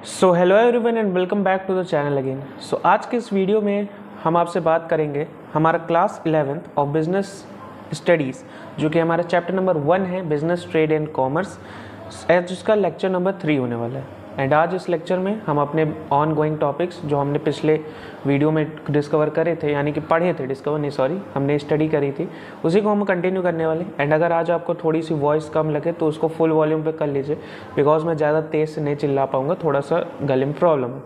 So hello everyone and welcome back to the channel again. So आज के इस video में हम आपसे बात करेंगे हमारा class 11th of business studies, जो कि हमारा चैप्टर नंबर 1 है बिजनेस ट्रेड एंड कॉमर्स, जिसका लेक्चर नंबर 3 होने वाला है। एंड आज इस लेक्चर में हम अपने ऑन गोइंग टॉपिक्स जो हमने पिछले वीडियो में डिस्कवर करे थे, यानी कि पढ़े थे, डिस्कवर नहीं सॉरी, हमने स्टडी करी थी, उसी को हम कंटिन्यू करने वाले। एंड अगर आज आपको थोड़ी सी वॉइस कम लगे तो उसको फुल वॉल्यूम पे कर लीजिए, बिकॉज मैं ज़्यादा तेज़ से नहीं चिल्ला पाऊँगा, थोड़ा सा गले में प्रॉब्लम है।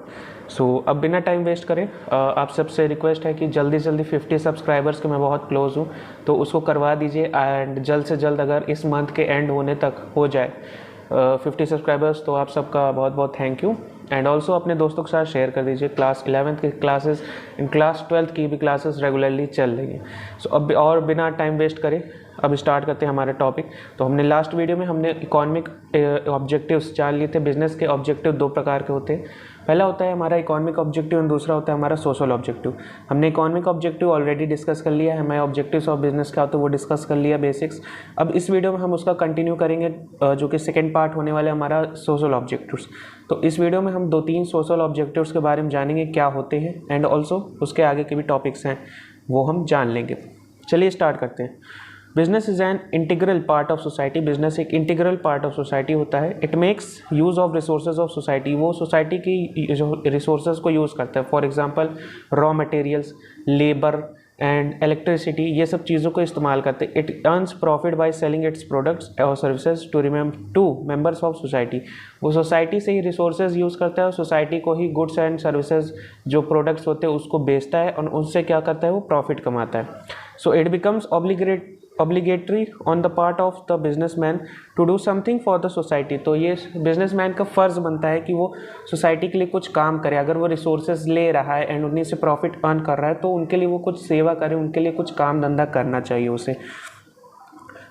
सो अब बिना टाइम वेस्ट करें, आप सबसे रिक्वेस्ट है कि जल्दी से जल्दी 50 सब्सक्राइबर्स के मैं बहुत क्लोज हूँ, तो उसको करवा दीजिए। एंड जल्द से जल्द अगर इस मंथ के एंड होने तक हो जाए 50 सब्सक्राइबर्स, तो आप सबका बहुत बहुत थैंक यू। एंड ऑल्सो अपने दोस्तों के साथ शेयर कर दीजिए। क्लास 11th की क्लासेस इन क्लास 12th की भी क्लासेस रेगुलरली चल रही हैं। सो अब और बिना टाइम वेस्ट करें अब स्टार्ट करते हैं हमारे टॉपिक। तो हमने लास्ट वीडियो में हमने इकोनॉमिक ऑब्जेक्टिव्स जान लिए थे। बिजनेस के ऑब्जेक्टिव दो प्रकार के होते हैं, पहला होता है हमारा इकोनॉमिक ऑब्जेक्टिव और दूसरा होता है हमारा सोशल ऑब्जेक्टिव। हमने इकोनॉमिक ऑब्जेक्टिव ऑलरेडी डिस्कस कर लिया है, हमारे ऑब्जेक्टिव्स ऑफ बिजनेस क्या होते हैं वो डिस्कस कर लिया बेसिक्स। अब इस वीडियो में हम उसका कंटिन्यू करेंगे, जो कि सेकेंड पार्ट होने वाला है हमारा सोशल ऑब्जेक्टिव्स। तो इस वीडियो में हम 2-3 सोशल ऑब्जेक्टिव्स के बारे में जानेंगे क्या होते हैं, एंड ऑल्सो उसके आगे के भी टॉपिक्स हैं वो हम जान लेंगे। चलिए स्टार्ट करते हैं। Business is an integral part of society. Business एक इंटीग्रल पार्ट ऑफ सोसाइटी होता है। It makes use of resources of society. वो सोसाइटी की जो रिसोर्सेज को यूज़ करता है, for example raw materials, labour and electricity, ये सब चीज़ों को इस्तेमाल करते हैं। It earns profit by selling its products और services to members of society. वो सोसाइटी से ही रिसोर्सेज यूज़ करता है और सोसाइटी को ही गुड्स एंड सर्विसेज जो प्रोडक्ट्स होते हैं उसको बेचता है और उनसे क्या करता है, वो प्रॉफिट कमाता है। So it becomes obligatory on the part of the businessman to do something for the society। तो ये बिजनेसमैन का फ़र्ज़ बनता है कि वो सोसाइटी के लिए कुछ काम करे। अगर वो रिसोर्सेज ले रहा है एंड उन्हीं से प्रॉफिट अर्न कर रहा है तो उनके लिए वो कुछ सेवा करे, उनके लिए कुछ काम धंधा करना चाहिए उसे।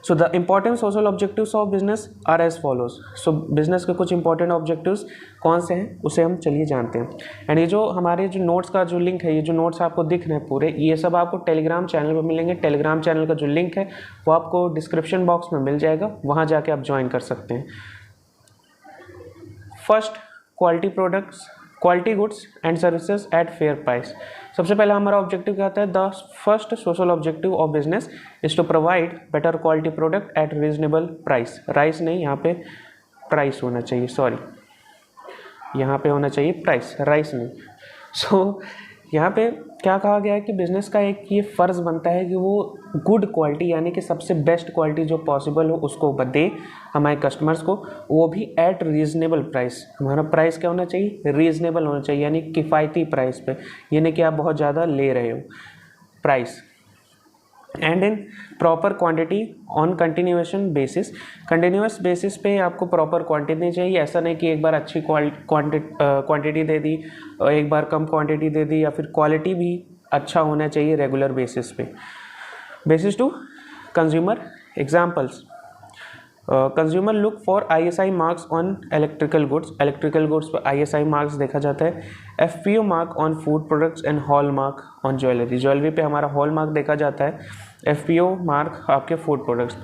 So the important social objectives of business are as follows. So business के कुछ इंपॉर्टेंट ऑब्जेक्टिव्स कौन से हैं उसे हम चलिए जानते हैं। एंड ये जो हमारे जो नोट्स का जो लिंक है, ये जो नोट्स आपको दिख रहे हैं पूरे, ये सब आपको टेलीग्राम चैनल पर मिलेंगे। टेलीग्राम चैनल का जो लिंक है वो आपको डिस्क्रिप्शन बॉक्स में मिल जाएगा, वहाँ जाके आप ज्वाइन कर सकते हैं। First, quality goods and services at fair price. सबसे पहला हमारा ऑब्जेक्टिव क्या होता है, the first social objective of business is to provide better quality product at reasonable price. Rice नहीं, यहाँ पे प्राइस होना चाहिए, सॉरी, यहाँ पे होना चाहिए प्राइस, राइस नहीं। सो यहाँ पे क्या कहा गया है कि बिज़नेस का एक ये फ़र्ज़ बनता है कि वो गुड क्वालिटी, यानी कि सबसे बेस्ट क्वालिटी जो पॉसिबल हो उसको दे हमारे कस्टमर्स को, वो भी एट रीज़नेबल प्राइस। हमारा प्राइस क्या होना चाहिए, रीज़नेबल होना चाहिए, यानी किफ़ायती प्राइस पे, यानी कि आप बहुत ज़्यादा ले रहे हो price. And in proper quantity on continuous basis पे आपको प्रॉपर क्वांटिटी चाहिए। ऐसा नहीं कि एक बार अच्छी क्वांटिटी दे दी, एक बार कम क्वांटिटी दे दी, या फिर क्वालिटी भी अच्छा होना चाहिए रेगुलर बेसिस पे। Basis to consumer examples, consumer look for ISI marks on electrical goods पर ISI मार्क्स देखा जाता है। FPO mark on food products and hallmark on jewellery पे हमारा हॉल मार्क देखा जाता है, FPO मार्क आपके food products.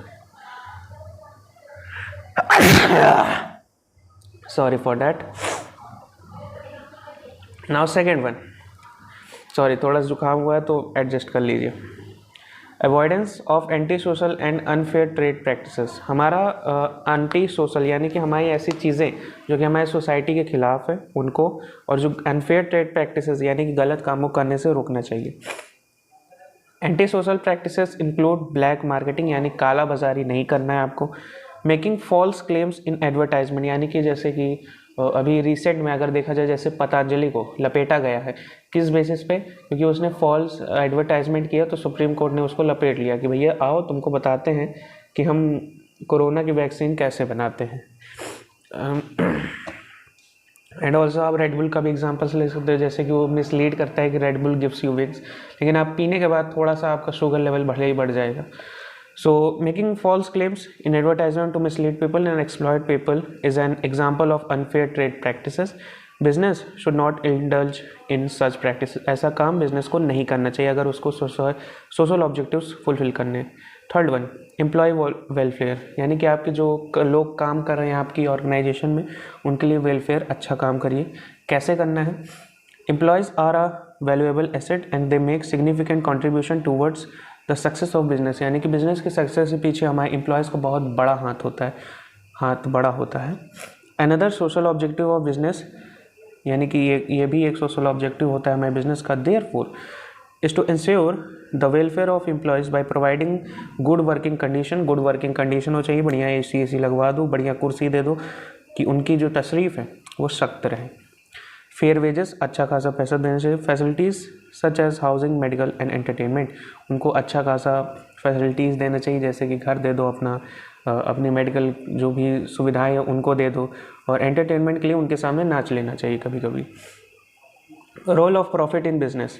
Sorry for that. Now second one, sorry थोड़ा जुकाम हुआ है तो एडजस्ट कर लीजिए। Avoidance of anti social and unfair trade practices. हमारा एंटी सोशल यानी कि हमारी ऐसी चीज़ें जो कि हमारे सोसाइटी के खिलाफ है उनको, और जो अनफेयर ट्रेड प्रैक्टिसेस यानी कि गलत कामों करने से रोकना चाहिए। Anti social practices include black marketing, यानी काला बाजारी नहीं करना है आपको। Making false claims in advertisement, यानी कि जैसे कि अभी रिसेंट में अगर देखा जाए, जैसे पतंजलि को लपेटा गया है, किस बेसिस पे, क्योंकि उसने फॉल्स एडवर्टाइजमेंट किया तो सुप्रीम कोर्ट ने उसको लपेट लिया कि भैया आओ तुमको बताते हैं कि हम कोरोना की वैक्सीन कैसे बनाते हैं। एंड ऑल्सो आप रेडबुल का भी एग्जांपल्स ले सकते हो, जैसे कि वो मिसलीड करता है कि रेडबुल गिव्स यू विंग्स, लेकिन आप पीने के बाद थोड़ा सा आपका शुगर लेवल भले ही बढ़ जाएगा। So making false claims in advertisement to mislead people and exploit people is an example of unfair trade practices. Business should not indulge in such practices. ऐसा काम बिजनेस को नहीं करना चाहिए अगर उसको सोशल ऑब्जेक्टिव्स फुलफिल करने हैं। थर्ड वन, एम्प्लॉय वेलफेयर, यानी कि आपके जो लोग काम कर रहे हैं आपकी ऑर्गेनाइजेशन में, उनके लिए वेलफेयर अच्छा काम करिए। कैसे करना है? Employees are a valuable asset and they make significant contribution towards the success of business, यानी कि बिजनेस के सक्सेस के पीछे हमारे एम्प्लॉयज़ का बहुत बड़ा हाथ बड़ा होता है। Another social objective of business, यानी कि ये भी एक सोशल ऑब्जेक्टिव होता है हमारे बिजनेस का, therefore is to ensure the welfare of employees by providing good working condition. Good working condition हो चाहिए, बढ़िया AC लगवा दो, बढ़िया कुर्सी दे दो कि उनकी जो तशरीफ़ है वो सख्त रहे। फेयर वेजेस, अच्छा खासा पैसा देना चाहिए। Facilities such as housing, medical and entertainment, उनको अच्छा खासा फैसिलिटीज़ देना चाहिए, जैसे कि घर दे दो अपनी मेडिकल जो भी सुविधाएं हैं उनको दे दो, और एंटरटेनमेंट के लिए उनके सामने नाच लेना चाहिए कभी कभी। Role of profit in business,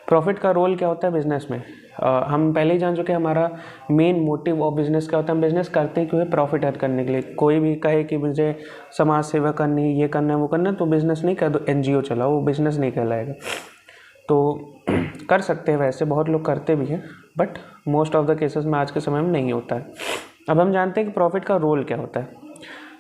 profit का रोल क्या होता है बिजनेस में? हम पहले ही जान चुके हैं हमारा मेन मोटिव ऑफ बिजनेस क्या होता है। हम बिजनेस करते हैं क्यों है? प्रॉफिट अर्न करने के लिए। कोई भी कहे कि मुझे समाज सेवा करनी, ये करना है, वो करना है, तो बिजनेस नहीं कर दो, NGO चलाओ, वो बिजनेस नहीं कहलाएगा। तो कर सकते हैं, वैसे बहुत लोग करते भी हैं, but most of the cases में आज के समय में नहीं होता है। अब हम जानते हैं कि प्रॉफिट का रोल क्या होता है।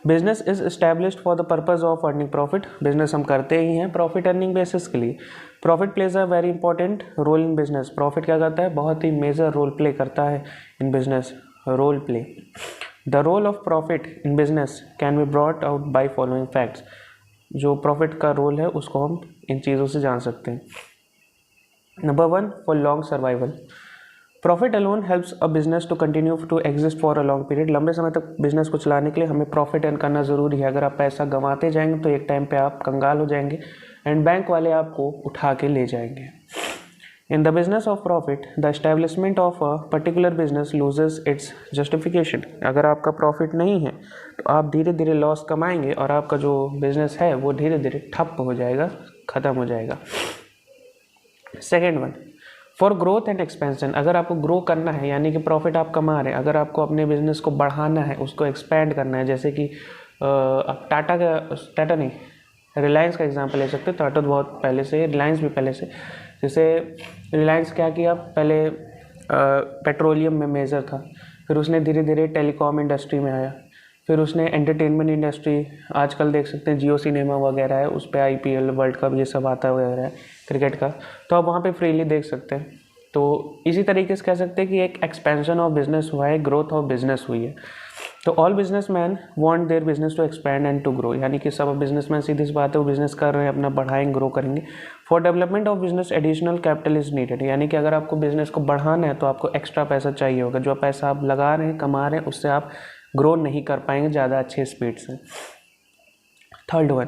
Business is established for the purpose of earning profit, business हम करते ही हैं प्रॉफिट अर्निंग बेसिस के लिए। Profit plays a very important role in business, profit क्या करता है? बहुत ही मेजर रोल प्ले करता है in business. Role play, the role of profit in business can be brought out by following facts, जो profit का रोल है उसको हम इन चीज़ों से जान सकते हैं। Number 1, for long survival, profit alone helps a business to continue to exist for a long period. लंबे समय तक बिजनेस को चलाने के लिए हमें प्रॉफिट अर्न करना ज़रूरी है। अगर आप पैसा गंवाते जाएंगे तो एक टाइम पे आप कंगाल हो जाएंगे एंड बैंक वाले आपको उठा के ले जाएंगे। In the business of profit, the establishment of a particular business loses it's justification. अगर आपका प्रॉफिट नहीं है तो आप धीरे धीरे लॉस कमाएंगे और आपका जो बिजनेस है वो धीरे धीरे ठप हो जाएगा, ख़त्म हो जाएगा। Second one, for growth and expansion, अगर आपको ग्रो करना है, यानी कि प्रॉफिट आप कमा रहे हैं, अगर आपको अपने बिजनेस को बढ़ाना है, उसको एक्सपैंड करना है, जैसे कि आप टाटा नहीं, रिलायंस का एग्जांपल ले सकते हैं। टाटा तो बहुत पहले से, रिलायंस भी पहले से। जैसे रिलायंस क्या किया, पहले पेट्रोलियम में मेजर था, फिर उसने धीरे धीरे टेलीकॉम इंडस्ट्री में आया, फिर उसने एंटरटेनमेंट इंडस्ट्री, आजकल देख सकते हैं जियो सिनेमा वगैरह है, उस पर IPL वर्ल्ड कप ये सब आता वगैरह है क्रिकेट का, तो आप वहाँ पे फ्रीली देख सकते हैं। तो इसी तरीके से कह सकते हैं कि एक एक्सपेंशन ऑफ बिजनेस हुआ है, ग्रोथ ऑफ बिजनेस हुई है। तो all businessman want their business to expand and to grow, यानी कि सब बिजनेसमैन, सीधी सी बात है, वो बिजनेस कर रहे हैं, अपना बढ़ाएंगे, ग्रो करेंगे। For development of business additional capital is needed, यानी कि अगर आपको बिजनेस को बढ़ाना है तो आपको एक्स्ट्रा पैसा चाहिए होगा। जो पैसा आप लगा रहे हैं, कमा रहे हैं, उससे आप ग्रो नहीं कर पाएंगे ज़्यादा अच्छे स्पीड से। Third one,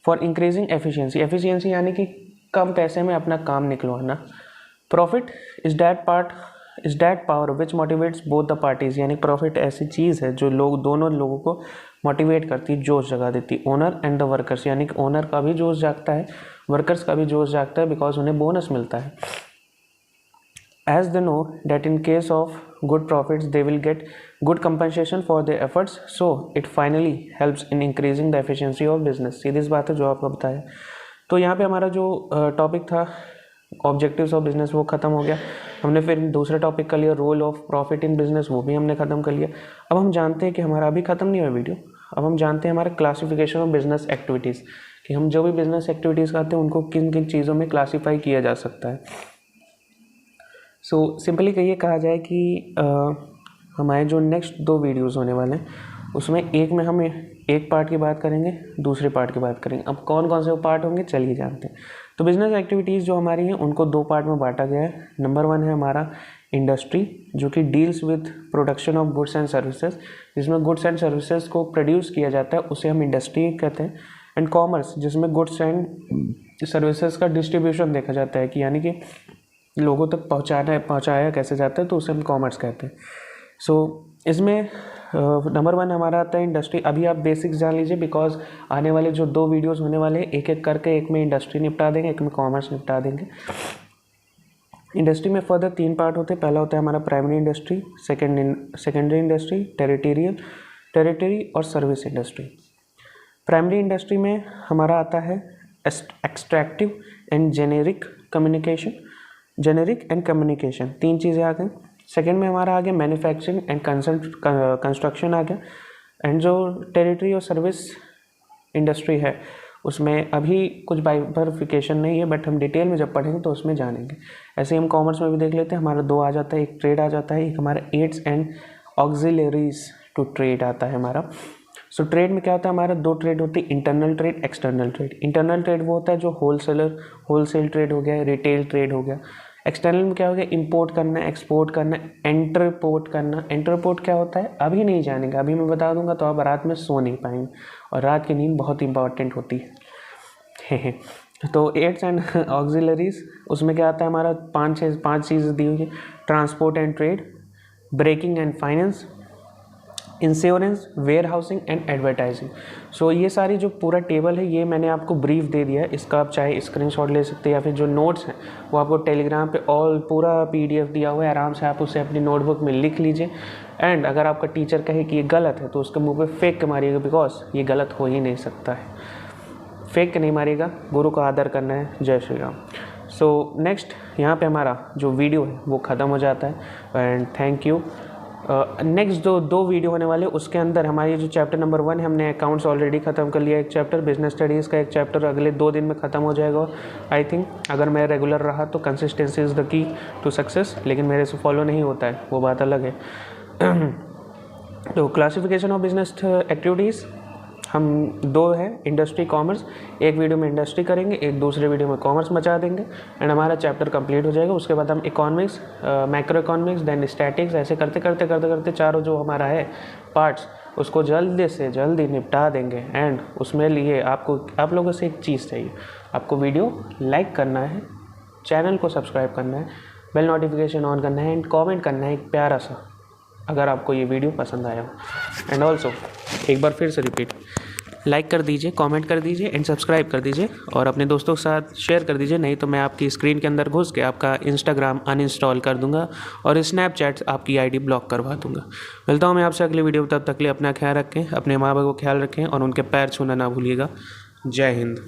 for increasing efficiency, efficiency यानी कि कम पैसे में अपना काम निकलवाना। Profit is that power which motivates both the parties, यानी प्रॉफिट ऐसी चीज़ है जो दोनों लोगों को मोटिवेट करती है, जोश जगा देती है, ओनर एंड द वर्कर्स, यानी कि ओनर का भी जोश जागता है, वर्कर्स का भी जोश जागता है, बिकॉज उन्हें बोनस मिलता है। As they know that in case of good profits they will get good compensation for their efforts, so it finally helps in increasing the efficiency of business। सीधी सी बात है जो आपको बताया। तो यहाँ पे हमारा जो टॉपिक था ऑब्जेक्टिव्स ऑफ बिजनेस वो ख़त्म हो गया। हमने फिर दूसरा टॉपिक कर लिया role of profit in business, वो भी हमने ख़त्म कर लिया। अब हम जानते हैं कि हमारा अभी ख़त्म नहीं हुआ वीडियो, अब हम जानते हैं हमारे क्लासिफिकेशन ऑफ बिजनेस एक्टिविटीज़, कि हम जो भी बिजनेस एक्टिविटीज़ करते हैं उनको किन किन चीज़ों में क्लासीफाई किया जा सकता है। सो सिंपली कहिए कहा जाए कि हमारे जो नेक्स्ट 2 वीडियोस होने वाले हैं उसमें एक में हम एक पार्ट की बात करेंगे, दूसरे पार्ट की बात करेंगे। अब कौन कौन से वो पार्ट होंगे चलिए जानते हैं। तो बिजनेस एक्टिविटीज़ जो हमारी हैं उनको 2 पार्ट में बांटा गया है। नंबर 1 है हमारा इंडस्ट्री, जो कि deals with production of goods and services, जिसमें गुड्स एंड सर्विसेज को प्रोड्यूस किया जाता है, उसे हम इंडस्ट्री कहते हैं। एंड कॉमर्स, जिसमें गुड्स एंड सर्विसेज का डिस्ट्रीब्यूशन देखा जाता है, कि यानी कि लोगों तक पहुंचाया कैसे जाता है, तो उसे हम कॉमर्स कहते हैं। सो इसमें नंबर 1 हमारा आता है इंडस्ट्री। अभी आप बेसिक्स जान लीजिए, बिकॉज आने वाले जो 2 वीडियोस होने वाले हैं एक एक करके, एक में इंडस्ट्री निपटा देंगे, एक में कॉमर्स निपटा देंगे। इंडस्ट्री में फर्दर 3 पार्ट होते हैं। पहला होता है हमारा primary industry, secondary industry, territory और सर्विस इंडस्ट्री। प्राइमरी इंडस्ट्री में हमारा आता है एक्सट्रैक्टिव एंड जेनेरिक कम्युनिकेशन, 3 चीज़ें आ गई। सेकेंड में हमारा आ गया मैन्युफैक्चरिंग एंड कंस्ट्रक्शन आ गया। एंड जो टेरिटरी और सर्विस इंडस्ट्री है उसमें अभी कुछ बाइफर्फिकेशन नहीं है, बट हम डिटेल में जब पढ़ेंगे तो उसमें जानेंगे। ऐसे ही हम कॉमर्स में भी देख लेते हैं, हमारा 2 आ जाता है, एक ट्रेड आ जाता है, एक हमारा aids and auxiliaries to trade आता है हमारा। सो ट्रेड में क्या होता है, हमारा 2 ट्रेड होती है, internal trade, external trade. Internal trade वो होता है जो होलसेल ट्रेड हो गया, रिटेल ट्रेड हो गया। एक्सटर्नल में क्या हो गया, इंपोर्ट करना, एक्सपोर्ट करना, एंटरपोर्ट करना। एंटरपोर्ट क्या होता है अभी नहीं जानेंगे, अभी मैं बता दूंगा तो आप रात में सो नहीं पाएंगे, और रात की नींद बहुत इंपॉर्टेंट होती है। तो एड्स एंड ऑक्सिलरीज उसमें क्या आता है हमारा 5 चीज़ें दी हुई है, transport and trade, banking and finance, insurance, warehousing and advertising. So ये सारी जो पूरा टेबल है ये मैंने आपको ब्रीफ दे दिया है, इसका आप चाहे स्क्रीनशॉट ले सकते हैं या फिर जो नोट्स हैं वो आपको टेलीग्राम पे ऑल पूरा PDF दिया हुआ है, आराम से आप उसे अपनी नोटबुक में लिख लीजिए। एंड अगर आपका टीचर कहे कि ये गलत है तो उसके मुंह पे फेंक के मारिएगा, बिकॉज ये गलत हो ही नहीं सकता है। फेंक के नहीं मारिएगा, गुरु का आदर करना है। जय श्री राम। सो नेक्स्ट यहाँ पे हमारा जो वीडियो है वो ख़त्म हो जाता है एंड थैंक यू। नेक्स्ट जो 2 वीडियो होने वाले उसके अंदर हमारी जो चैप्टर नंबर 1 है, हमने अकाउंट्स ऑलरेडी ख़त्म कर लिया, एक चैप्टर बिजनेस स्टडीज़ का एक चैप्टर अगले 2 दिन में ख़त्म हो जाएगा आई थिंक। अगर मैं रेगुलर रहा तो consistency is the key to success, लेकिन मेरे से फॉलो नहीं होता है वो बात अलग है। तो क्लासिफिकेशन ऑफ बिजनेस एक्टिविटीज़ हम 2 हैं, इंडस्ट्री कॉमर्स, एक वीडियो में इंडस्ट्री करेंगे, एक दूसरे वीडियो में कॉमर्स मचा देंगे एंड हमारा चैप्टर कंप्लीट हो जाएगा। उसके बाद हम economics, macro economics, then statics, ऐसे करते करते चारों जो हमारा है पार्ट्स उसको जल्दी से जल्दी निपटा देंगे। एंड उसमें लिए आप लोगों से एक चीज़ चाहिए, आपको वीडियो लाइक करना है, चैनल को सब्सक्राइब करना है, बेल नोटिफिकेशन ऑन करना है एंड कॉमेंट करना है एक प्यारा सा, अगर आपको ये वीडियो पसंद आया हो। एंड ऑल्सो एक बार फिर से रिपीट, लाइक कर दीजिए, कमेंट कर दीजिए एंड सब्सक्राइब कर दीजिए और अपने दोस्तों के साथ शेयर कर दीजिए, नहीं तो मैं आपकी स्क्रीन के अंदर घुस के आपका इंस्टाग्राम अनइंस्टॉल कर दूंगा और स्नैपचैट आपकी ID ब्लॉक करवा दूंगा। मिलता हूँ मैं आपसे अगली वीडियो, तब तक के लिए अपना ख्याल रखें, अपने माँ बाप को ख्याल रखें और उनके पैर छूना ना भूलिएगा। जय हिंद।